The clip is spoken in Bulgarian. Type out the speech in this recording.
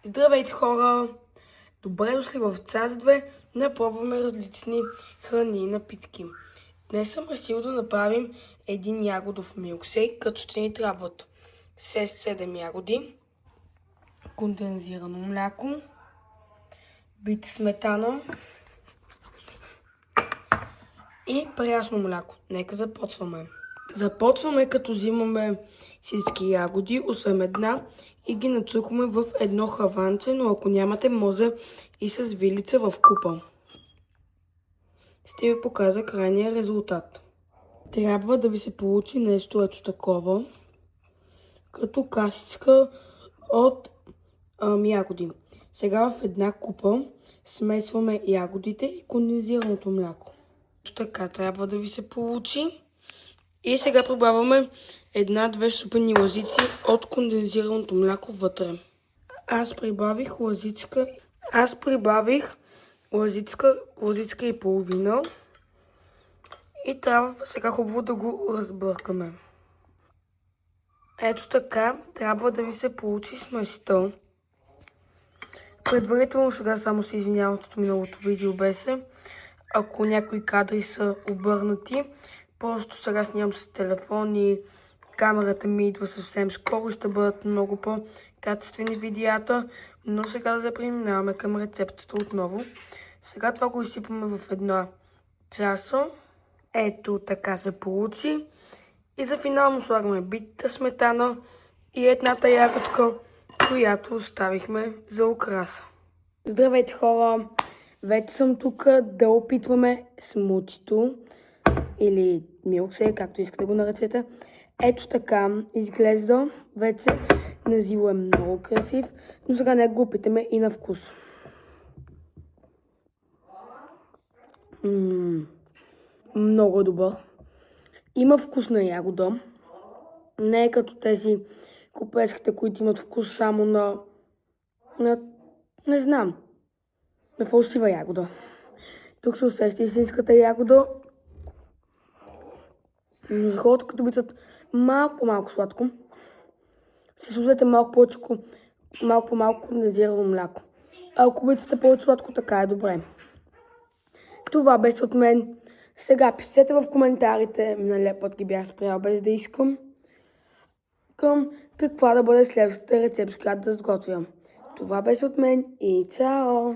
Здравейте, хора! Добре дошли в час 2 да пробваме различни храни и напитки. Днес съм решил да направим един ягодов милкшейк, като ще ни трябват 6-7 ягоди, кондензирано мляко, бита сметана и прясно мляко. Нека започваме. Започваме като взимаме всички ягоди, освен една, и ги нацукваме в едно хаванче, но ако нямате, може и с вилица в купа. Ще ви покажа крайния резултат. Трябва да ви се получи нещо ето такова, като кашичка от ягоди. Сега в една купа смесваме ягодите и кондензираното мляко. Така трябва да ви се получи. И сега прибавяме една-две супени лъжици от кондензираното мляко вътре. Аз прибавих лъжичка и половина. И трябва сега хубаво да го разбъркаме. Ето така трябва да ви се получи сместа. Предварително сега само се извинявам, от миналото видео беше. Ако някои кадри са обърнати, просто сега снимам с телефон и камерата ми идва съвсем скоро. Ще бъдат много по-качествени видеята. Но сега да преминаваме към рецептата отново. Сега това го изсипваме в една чаша. Ето така се получи. И за финално слагаме битата сметана и едната ягодка, която оставихме за украса. Здравейте, хора! Вече съм тук да опитваме смучито или милкшейк, както искате да го наречете. Ето така изглежда. Вече назило е много красив, но сега не го опитаме и на вкус. Много добър. Има вкус на ягода. Не е като тези купешките, които имат вкус само на не знам, на фалшива ягода. Тук се усеща истинската ягода. За хората, като обичат малко по-малко сладко, си сложете малко по-малко кондензирано мляко. А ако обичате повече сладко, така е добре. Това беше от мен. Сега пишете в коментарите, миналия път ги бях спрял без да искам, към каква да бъде следващата рецепт, която да сготвям. Това беше от мен и чао!